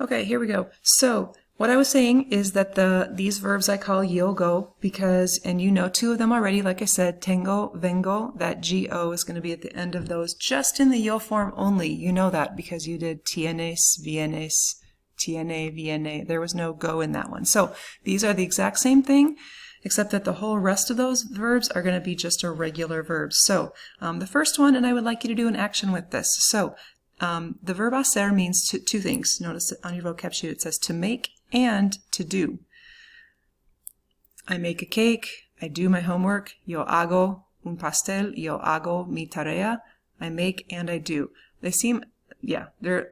Okay, here we go. So what I was saying is that these verbs I call yo go because, and you know two of them already, like I said, tengo, vengo, that go is going to be at the end of those just in the yo form only. You know that because you did tienes, vienes, tiene, viene. There was no go in that one. So these are the exact same thing, except that the whole rest of those verbs are going to be just a regular verbs. So the first one, and I would like you to do an action with this. So the verb hacer means two things. Notice on your vocab sheet it says to make and to do. I make a cake. I do my homework. Yo hago un pastel. Yo hago mi tarea. I make and I do. They seem, yeah, they're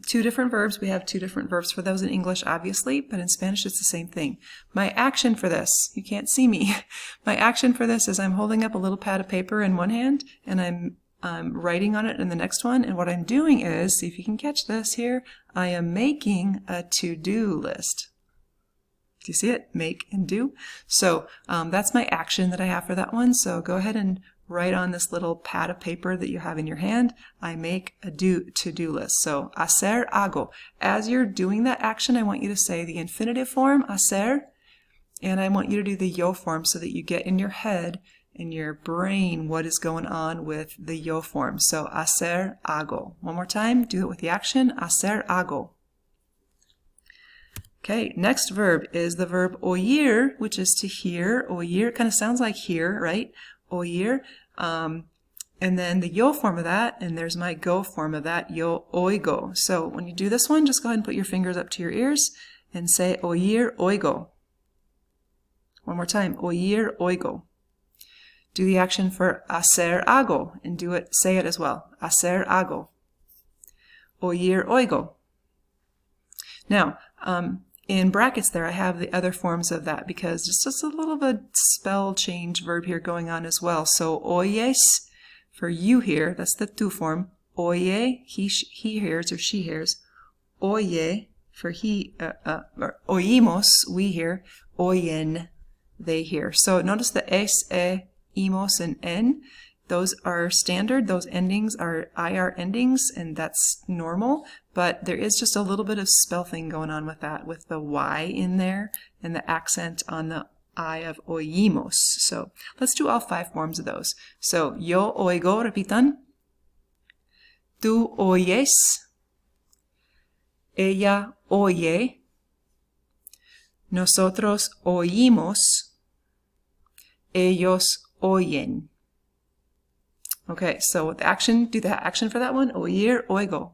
two different verbs. We have two different verbs for those in English, obviously, but in Spanish it's the same thing. My action for this, you can't see me. My action for this is I'm holding up a little pad of paper in one hand and I'm writing on it in the next one, and what I'm doing is, see if you can catch this here, I am making a to-do list. Do you see it? Make and do. So that's my action that I have for that one. So go ahead and write on this little pad of paper that you have in your hand, I make a to-do list. So hacer, hago. As you're doing that action, I want you to say the infinitive form, hacer, and I want you to do the yo form so that you get in your head, in your brain, what is going on with the yo form. So hacer, hago. One more time, do it with the action, hacer, hago. Okay, next verb is the verb oír, which is to hear. Oír kind of sounds like hear, right? Oír. And then the yo form of that, and there's my go form of that, yo oigo. So when you do this one, just go ahead and put your fingers up to your ears and say oír, oigo. One more time, oír, oigo. Do the action for hacer, hago, and do it, say it as well. Hacer, hago. Oír, oigo. Now, in brackets there, I have the other forms of that because it's just a little bit spell change verb here going on as well. So oyes, for you hear, that's the tu form. Oye, he hears or she hears. Oye, for he, or oímos, we hear. Oyen, they hear. So notice the es, imos, and en. Those are standard. Those endings are IR endings, and that's normal. But there is just a little bit of spell thing going on with that, with the Y in there and the accent on the I of oímos. So let's do all 5 forms of those. So yo oigo, repitan. Tú oyes. Ella oye. Nosotros oímos. Ellos oyen. Okay, so with action, do the action for that one. Oír, oigo.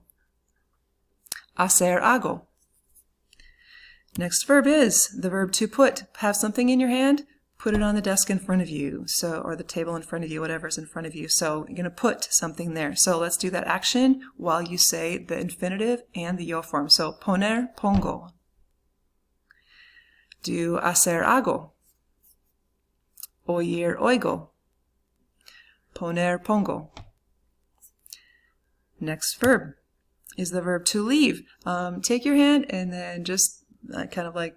Hacer, hago. Next verb is the verb to put. Have something in your hand, put it on the desk in front of you, so, or the table in front of you, whatever's in front of you. So you're going to put something there. So let's do that action while you say the infinitive and the yo form. So poner, pongo. Do hacer, hago. Oír, oigo. Poner, pongo. Next verb is the verb to leave. Take your hand and then just kind of like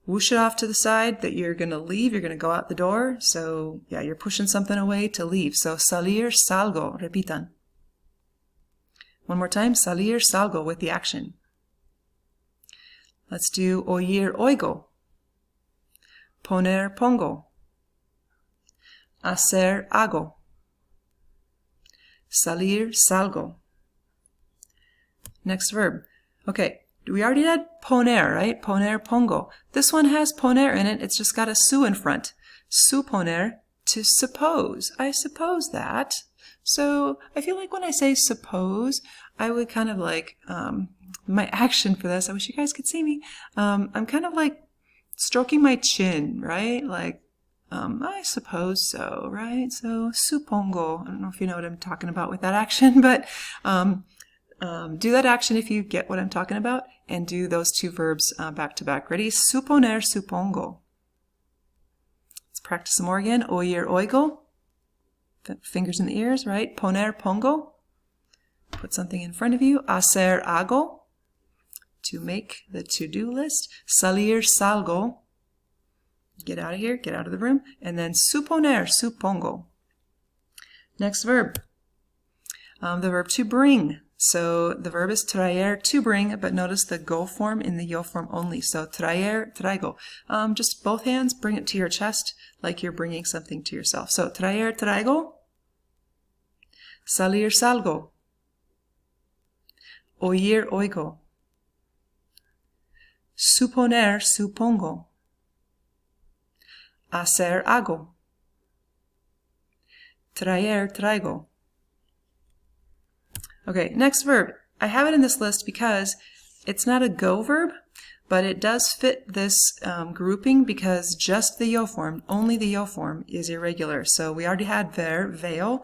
whoosh it off to the side that you're going to leave. You're going to go out the door. So yeah, you're pushing something away to leave. So salir, salgo. Repitan. One more time. Salir, salgo with the action. Let's do oír, oigo. Poner, pongo. Hacer, hago. Salir, salgo. Next verb. Okay, we already had poner, right? Poner, pongo. This one has poner in it. It's just got a su in front. Suponer, to suppose. I suppose that. So I feel like when I say suppose, I would kind of like, my action for this, I wish you guys could see me. I'm kind of like stroking my chin, right? Like, I suppose so, right? So, supongo. I don't know if you know what I'm talking about with that action, but do that action if you get what I'm talking about, and do those 2 verbs back to back. Ready? Suponer, supongo. Let's practice some more again. Oír, oigo. Fingers in the ears, right? Poner, pongo. Put something in front of you. Hacer, hago. To make the to-do list. Salir, salgo. Get out of here, get out of the room. And then suponer, supongo. Next verb. The verb to bring. So the verb is traer, to bring, but notice the go form in the yo form only. So traer, traigo. Just both hands, bring it to your chest like you're bringing something to yourself. So traer, traigo. Salir, salgo. Oír, oigo. Suponer, supongo. Hacer, hago. Traer, traigo. Okay, next verb. I have it in this list because it's not a go verb, but it does fit this grouping because just the yo form, only the yo form is irregular. So we already had ver, veo.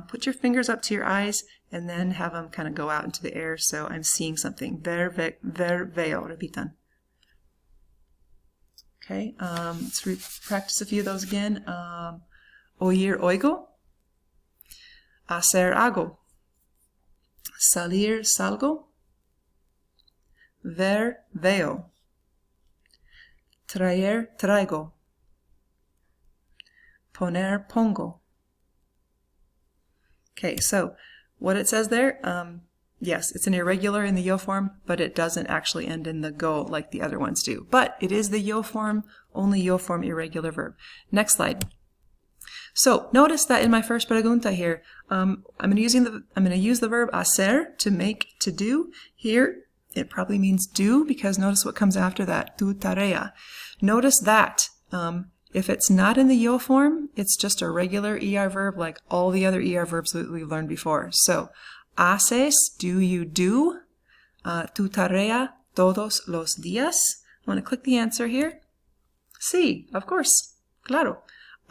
Put your fingers up to your eyes and then have them kind of go out into the air so I'm seeing something. Ver, veo. Repitan. Okay, let's practice a few of those again. Oír, oigo. Hacer, hago. Salir, salgo. Ver, veo. Traer, traigo. Poner, pongo. Okay, so what it says there, yes, it's an irregular in the yo form, but it doesn't actually end in the go like the other ones do. But it is the yo form, only yo form irregular verb. Next slide. So notice that in my first pregunta here, I'm going to use the verb hacer to make, to do. Here it probably means do because notice what comes after that, tu tarea. Notice that if it's not in the yo form, it's just a regular ER verb like all the other ER verbs that we've learned before. So haces, do you do, tu tarea todos los días. I'm going to click the answer here. Sí, of course, claro.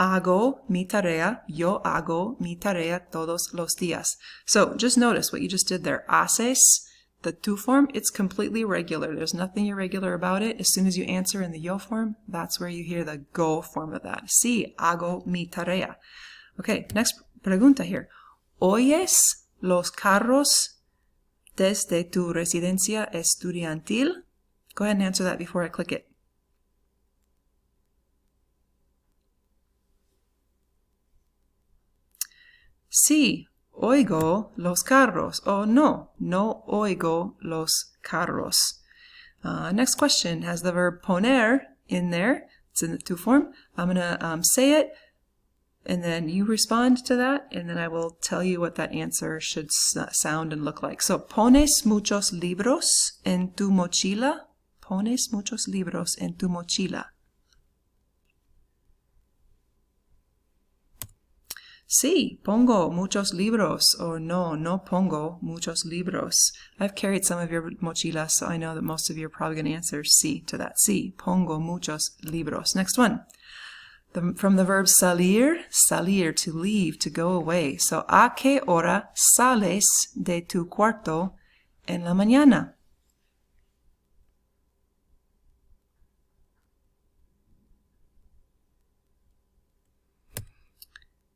Hago mi tarea, yo hago mi tarea todos los días. So just notice what you just did there. Haces, the tu form, it's completely regular. There's nothing irregular about it. As soon as you answer in the yo form, that's where you hear the go form of that. Sí, hago mi tarea. Okay, next pregunta here. ¿Oyes los carros desde tu residencia estudiantil? Go ahead and answer that before I click it. Sí, oigo los carros. Oh, no, no oigo los carros. Next question has the verb poner in there. It's in the tu form. I'm going to say it, and then you respond to that, and then I will tell you what that answer should sound and look like. So, ¿pones muchos libros en tu mochila? ¿Pones muchos libros en tu mochila? Sí, pongo muchos libros, or no, no pongo muchos libros. I've carried some of your mochilas, so I know that most of you are probably going to answer sí to that. Sí, pongo muchos libros. Next one. From the verb salir, salir, to leave, to go away. So, ¿a qué hora sales de tu cuarto en la mañana?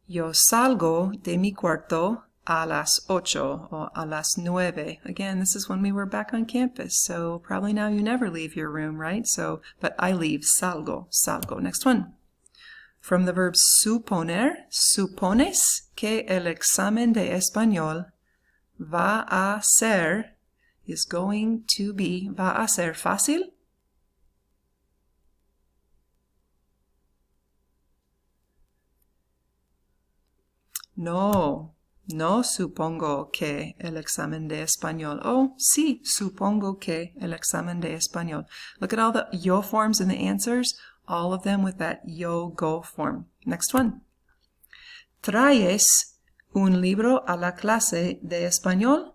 Yo salgo de mi cuarto a las 8 or a las 9. Again, this is when we were back on campus, so probably now you never leave your room, right? So, but I leave, salgo, salgo. Next one. From the verb suponer, supones que el examen de español va a ser, is going to be, va a ser fácil? No, no supongo que el examen de español. Oh, sí, supongo que el examen de español. Look at all the yo forms in the answers, all of them with that yo go form. Next one. ¿Traes un libro a la clase de español?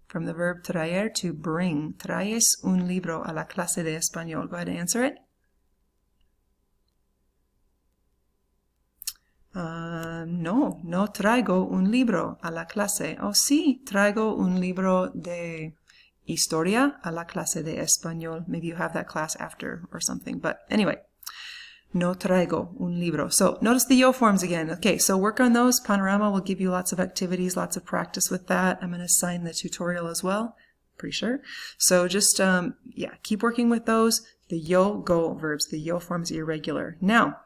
From the verb traer, to bring. ¿Traes un libro a la clase de español? Go ahead and answer it. No, no traigo un libro a la clase. Oh, sí, traigo un libro de historia a la clase de español. Maybe you have that class after or something. But anyway, no traigo un libro. So notice the yo forms again. Okay, so work on those. Panorama will give you lots of activities, lots of practice with that. I'm going to assign the tutorial as well. Pretty sure. So just, keep working with those. The yo, go verbs. The yo forms irregular. Now,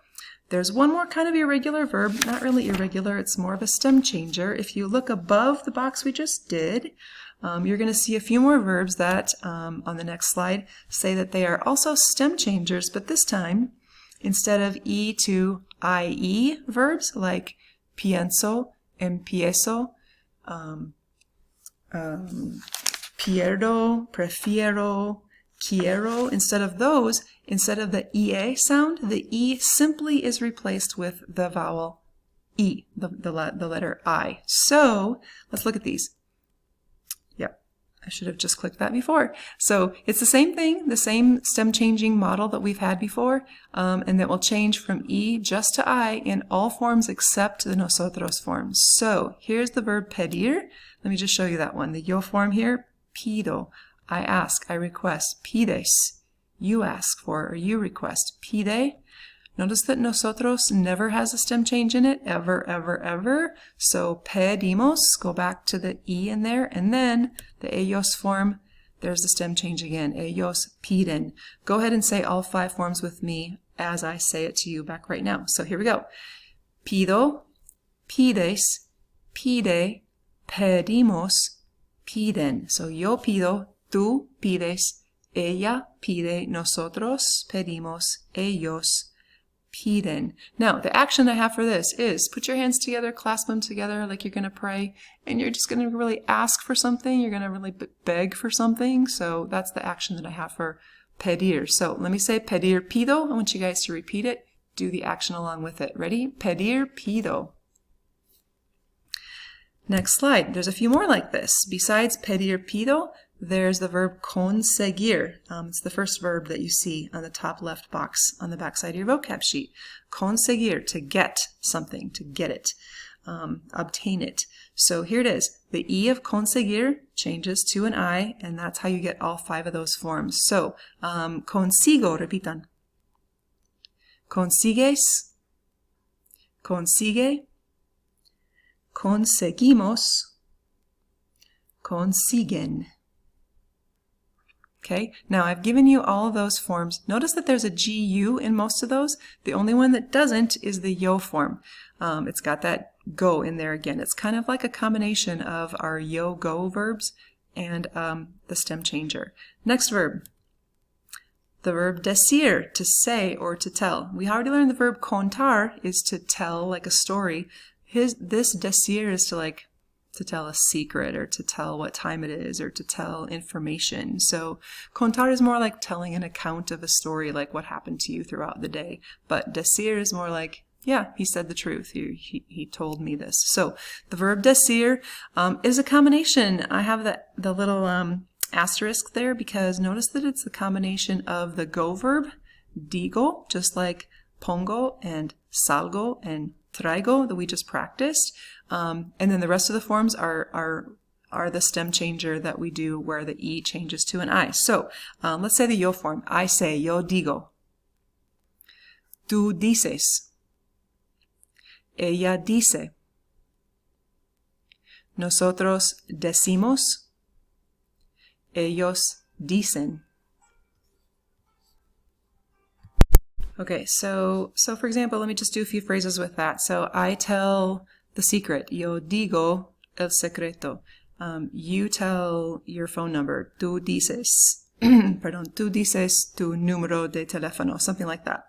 There's one more kind of irregular verb, not really irregular, it's more of a stem changer. If you look above the box we just did, you're going to see a few more verbs that, on the next slide, say that they are also stem changers, but this time, instead of E to IE verbs like pienso, empiezo, pierdo, prefiero, quiero, instead of those, instead of the EA sound, the E simply is replaced with the vowel E, the letter I. So, let's look at these. Yep, I should have just clicked that before. So, it's the same thing, the same stem changing model that we've had before, and that will change from E just to I in all forms except the nosotros forms. So, here's the verb pedir. Let me just show you that one. The yo form here, pido. I ask, I request. Pides, you ask for or you request. Pide. Notice that nosotros never has a stem change in it, ever, ever, ever. So pedimos, go back to the E in there, and then the ellos form, there's the stem change again. Ellos piden. Go ahead and say all 5 forms with me as I say it to you back right now. So here we go. Pido, pides, pide, pedimos, piden. So yo pido, tú pides, ella pide, nosotros pedimos, ellos piden. Now, the action I have for this is put your hands together, clasp them together like you're going to pray, and you're just going to really ask for something. You're going to really beg for something. So that's the action that I have for pedir. So let me say pedir pido. I want you guys to repeat it. Do the action along with it. Ready? Pedir pido. Next slide. There's a few more like this. Besides pedir pido, there's the verb conseguir. It's the first verb that you see on the top left box on the back side of your vocab sheet. Conseguir, to get something, to get it, obtain it. So here it is. The E of conseguir changes to an I, and that's how you get all 5 of those forms. So, consigo, repitan. Consigues, consigue, conseguimos, consiguen. Okay, now I've given you all of those forms. Notice that there's a GU in most of those. The only one that doesn't is the yo form. It's got that go in there again. It's kind of like a combination of our yo, go verbs and the stem changer. Next verb. The verb decir, to say or to tell. We already learned the verb contar is to tell like a story. This decir is to tell a secret or to tell what time it is or to tell information. So contar is more like telling an account of a story, like what happened to you throughout the day. But decir is more like, yeah, he said the truth. He told me this. So the verb decir is a combination. I have the little asterisk there because notice that it's the combination of the go verb, digo, just like pongo and salgo and traigo that we just practiced. And then the rest of the forms are the stem changer that we do where the E changes to an I. So let's say the yo form. I say, yo digo. Tú dices. Ella dice. Nosotros decimos. Ellos dicen. Okay, so for example, let me just do a few phrases with that. So I tell the secret. Yo digo el secreto. You tell your phone number. Tú dices. Perdón. Tú dices tu número de teléfono. Something like that.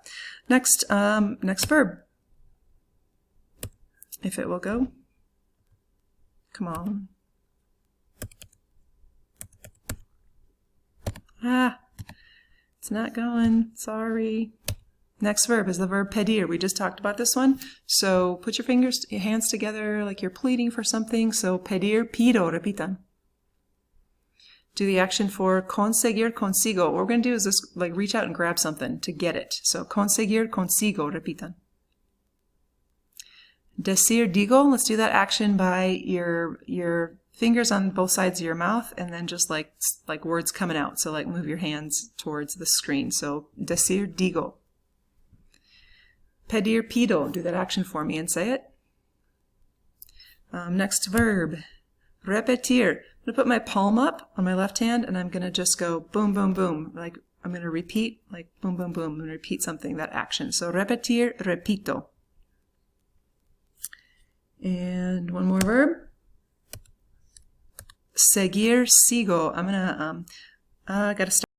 Next verb. If it will go. Come on. It's not going. Sorry. Next verb is the verb pedir. We just talked about this one. So put your hands together like you're pleading for something. So pedir, pido, repitan. Do the action for conseguir, consigo. What we're going to do is just like reach out and grab something to get it. So conseguir, consigo, repitan. Decir, digo. Let's do that action by your fingers on both sides of your mouth and then just like words coming out. So like move your hands towards the screen. So decir, digo. Pedir, pido. Do that action for me and say it. Next verb. Repetir. going to put my palm up on my left hand, and I'm going to just go boom, boom, boom. Like I'm going to repeat, like boom, boom, boom. I'm going to repeat something, that action. So repetir, repito. And one more verb. Seguir, sigo. I'm going to, I got to start.